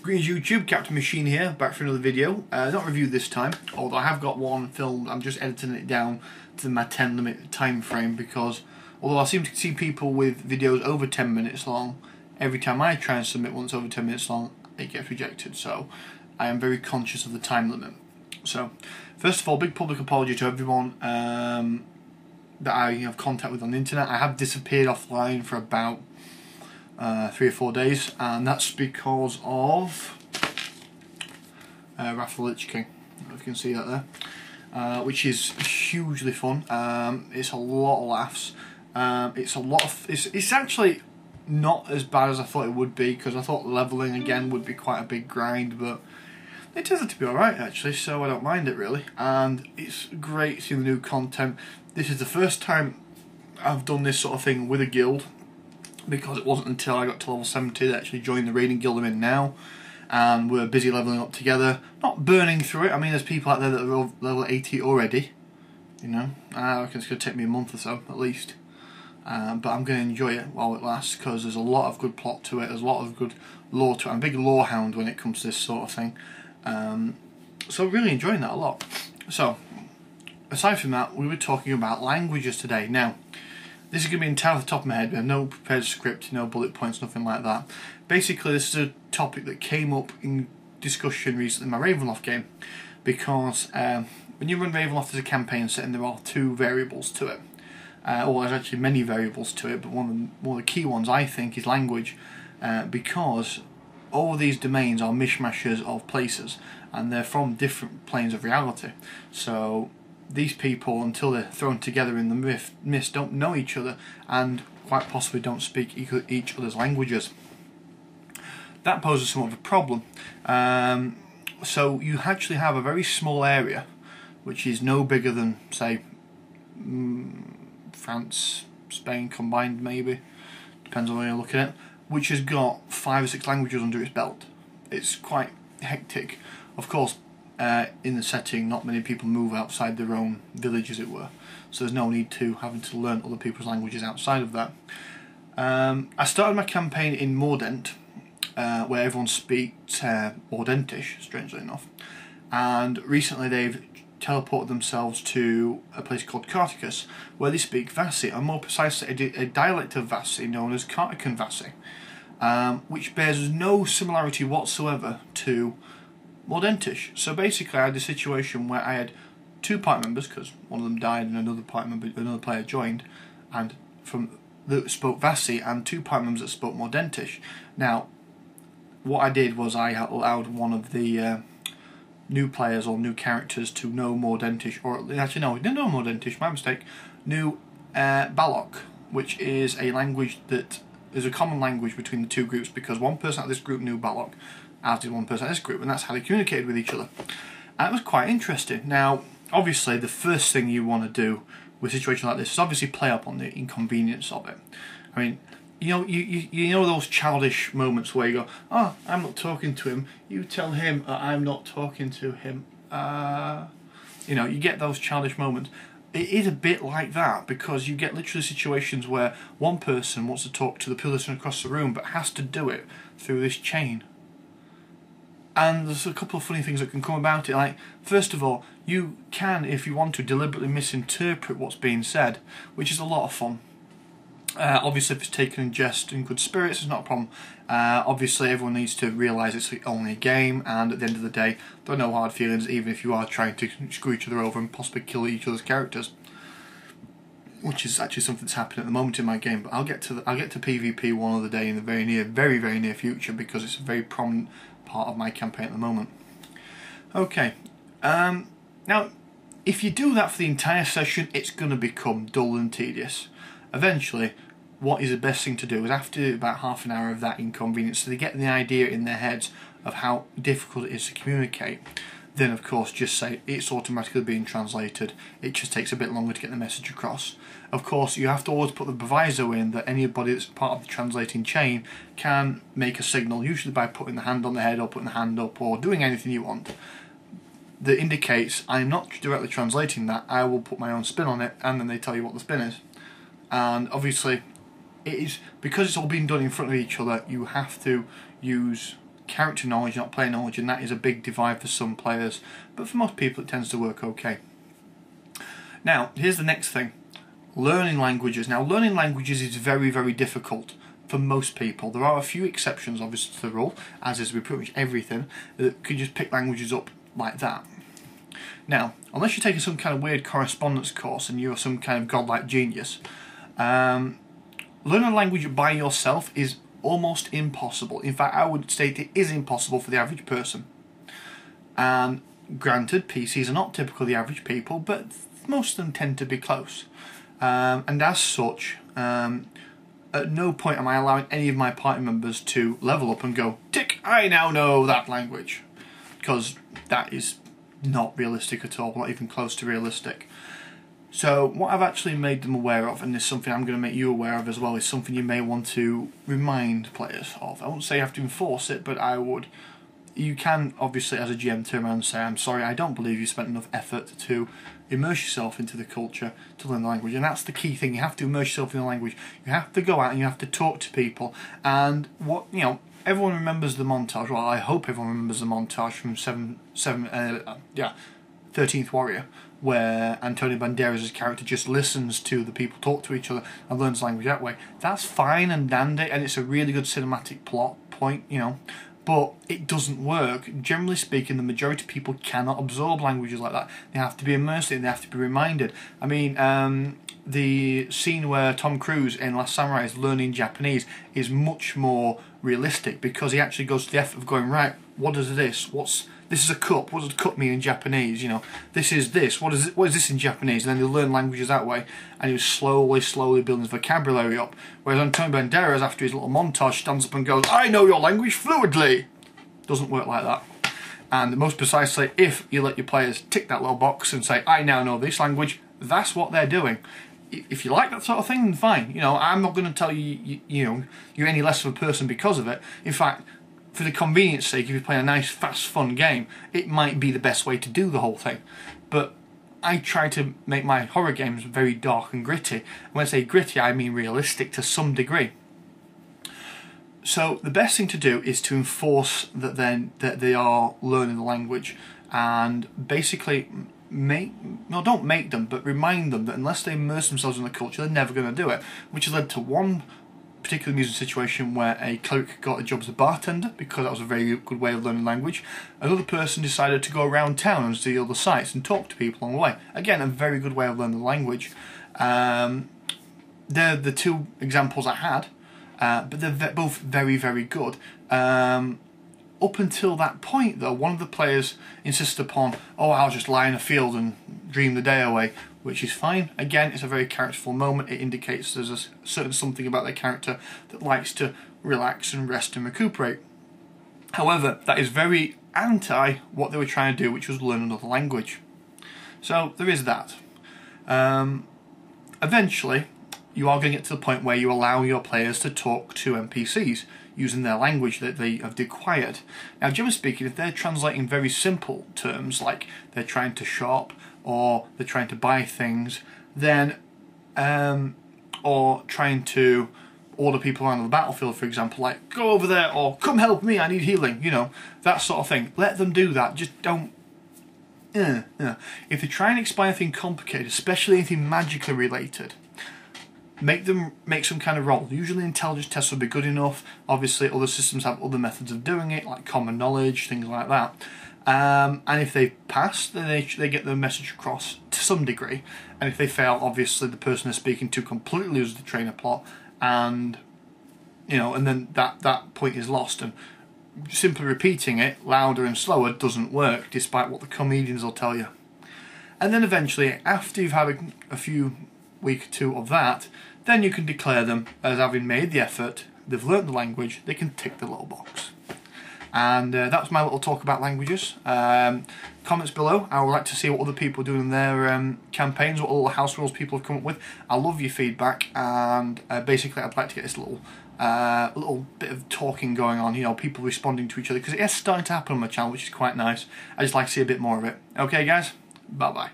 Greetings YouTube, Captain Machine here, back for another video. Not reviewed this time, although I have got one filmed. I'm just editing it down to my 10 minute time frame because although I seem to see people with videos over 10 minutes long, every time I try and submit one that's over 10 minutes long, it gets rejected. So I am very conscious of the time limit. So first of all, big public apology to everyone that I have contact with on the internet. I have disappeared offline for about 3 or 4 days, and that's because of Wrath of the Lich King. I don't know if you can see that there, which is hugely fun. It's a lot of laughs. It's actually not as bad as I thought it would be, because I thought leveling again would be quite a big grind, but it turns out to be alright actually, so I don't mind it really. And it's great seeing the new content. This is the first time I've done this sort of thing with a guild, because it wasn't until I got to level 70 that I actually joined the raiding guild I'm in now, and we're busy leveling up together, not burning through it. I mean, there's people out there that are level 80 already, you know. I reckon it's going to take me a month or so at least, but I'm going to enjoy it while it lasts, because there's a lot of good plot to it, there's a lot of good lore to it. I'm a big lore hound when it comes to this sort of thing, so really enjoying that a lot. So aside from that, we were talking about languages today. Now this is going to be entirely off the top of my head. We have no prepared script, no bullet points, nothing like that. Basically, this is a topic that came up in discussion recently in my Ravenloft game, because when you run Ravenloft as a campaign setting, there are 2 variables to it. Well, there's actually many variables to it, but one of the key ones I think is language, because all of these domains are mishmashes of places, and they're from different planes of reality. So these people, until they're thrown together in the mist, don't know each other, and quite possibly don't speak each other's languages. That poses somewhat of a problem. So you actually have a very small area, which is no bigger than, say, France, Spain combined maybe, depends on where you're looking at, which has got 5 or 6 languages under its belt. It's quite hectic. Of course, in the setting, not many people move outside their own village, as it were, so there's no need to having to learn other people's languages outside of that. I started my campaign in Mordent, where everyone speaks Mordentish, strangely enough, and recently they've teleported themselves to a place called Carticus, where they speak Vassi, and more precisely a dialect of Vassi known as Cartican Vassi, which bears no similarity whatsoever to Mordentish. So basically I had a situation where I had 2 party members, because one of them died and another player joined, and that spoke Vassi, and 2 party members that spoke Mordentish. Now what I did was I allowed one of the new players or new characters to know Mordentish, or actually no, he didn't know Mordentish, my mistake, knew Balok, which is a language that is a common language between the 2 groups, because one person out of this group knew Balok, as did one person out of this group, and that's how they communicated with each other. And it was quite interesting. Now obviously the first thing you want to do with a situation like this is obviously play up on the inconvenience of it. I mean, you know those childish moments where you go, oh, I'm not talking to him, you tell him I'm not talking to him. You know, you get those childish moments. It is a bit like that, because you get literally situations where one person wants to talk to the person across the room, but has to do it through this chain. And there's a couple of funny things that can come about it. Like, first of all, you can, if you want to, deliberately misinterpret what's being said, which is a lot of fun. Obviously if it's taken in jest and good spirits, it's not a problem. Obviously everyone needs to realise it's only a game, and at the end of the day there are no hard feelings, even if you are trying to screw each other over and possibly kill each other's characters, which is actually something that's happening at the moment in my game. But I'll get to PvP one other day in the very near future, because it's a very prominent part of my campaign at the moment. Okay, now if you do that for the entire session, it's going to become dull and tedious. Eventually, what is the best thing to do is, after about half an hour of that inconvenience, so they get the idea in their heads of how difficult it is to communicate, then of course just say it's automatically being translated, it just takes a bit longer to get the message across. Of course you have to always put the proviso in that anybody that's part of the translating chain can make a signal, usually by putting the hand on the head or putting the hand up or doing anything you want, that indicates I'm not directly translating that, I will put my own spin on it, and then they tell you what the spin is. And obviously it is, because it's all being done in front of each other, you have to use character knowledge, not player knowledge, and that is a big divide for some players, but for most people it tends to work okay. Now, here's the next thing. Learning languages. Now, learning languages is very, very difficult for most people. There are a few exceptions, obviously, to the rule, as is with pretty much everything, that can just pick languages up like that. Now, unless you're taking some kind of weird correspondence course and you're some kind of godlike genius, learning a language by yourself is almost impossible. In fact, I would state it is impossible for the average person. And granted, PCs are not typical of the average people, but most of them tend to be close. And as such, at no point am I allowing any of my party members to level up and go, tick, I now know that language. Because that is not realistic at all, not even close to realistic. So what I've actually made them aware of, and this is something I'm going to make you aware of as well, is something you may want to remind players of. I won't say you have to enforce it, but I would. You can, obviously, as a GM, turn around and say, I'm sorry, I don't believe you spent enough effort to immerse yourself into the culture to learn the language. And that's the key thing. You have to immerse yourself in the language. You have to go out and you have to talk to people. And what, you know, everyone remembers the montage. Well, I hope everyone remembers the montage from 13th Warrior, where Antonio Banderas' character just listens to the people talk to each other and learns language that way. That's fine and dandy, and it's a really good cinematic plot point, you know. But it doesn't work. Generally speaking, the majority of people cannot absorb languages like that. They have to be immersed in, they have to be reminded. I mean, the scene where Tom Cruise in Last Samurai is learning Japanese is much more realistic, because he actually goes to the effort of going, right, what is this? This is a cup. What does cup mean in Japanese? You know, this is this. What is this in Japanese? And then he'll learn languages that way, and he was slowly building his vocabulary up. Whereas Antonio Banderas, after his little montage, stands up and goes, I know your language fluidly. Doesn't work like that. And most precisely, if you let your players tick that little box and say, I now know this language, that's what they're doing. If you like that sort of thing, then fine. You know, I'm not going to tell you, you know, you're any less of a person because of it. In fact, for the convenience sake, if you're playing a nice, fast, fun game, it might be the best way to do the whole thing. But I try to make my horror games very dark and gritty. And when I say gritty, I mean realistic to some degree. So the best thing to do is to enforce that they are learning the language, and basically don't make them, but remind them that unless they immerse themselves in the culture, they're never going to do it. Which has led to one particular amusing situation where a cleric got a job as a bartender, because that was a very good way of learning language. Another person decided to go around town and see other sites and talk to people on the way. Again, a very good way of learning the language. They're the two examples I had, but they're both very, very good. Up until that point, though, one of the players insisted upon, oh, I'll just lie in a field and dream the day away, which is fine. Again, it's a very characterful moment. It indicates there's a certain something about their character that likes to relax and rest and recuperate. However, that is very anti what they were trying to do, which was learn another language. So there is that. Eventually, you are going to get to the point where you allow your players to talk to NPCs using their language that they have acquired. Now, generally speaking, if they're translating very simple terms, like they're trying to shop or they're trying to buy things, then, or trying to order people around the battlefield, for example, like, go over there, or come help me, I need healing, you know, that sort of thing. Let them do that, just don't. If they try and explain anything complicated, especially anything magically related, make them make some kind of roll. Usually intelligence tests will be good enough. Obviously other systems have other methods of doing it, like common knowledge, things like that. And if they pass, then they get the message across to some degree. And if they fail, obviously the person they're speaking to completely loses the train of plot, and you know, and then that point is lost. And simply repeating it louder and slower doesn't work, despite what the comedians will tell you. And then eventually, after you've had a few week or two of that, then you can declare them as having made the effort, they've learnt the language, they can tick the little box. And that's my little talk about languages. Comments below, I would like to see what other people are doing in their campaigns, what little house rules people have come up with. I love your feedback, and basically I'd like to get this little bit of talking going on, you know, people responding to each other, because it is starting to happen on my channel, which is quite nice. I just like to see a bit more of it. Okay guys, bye bye.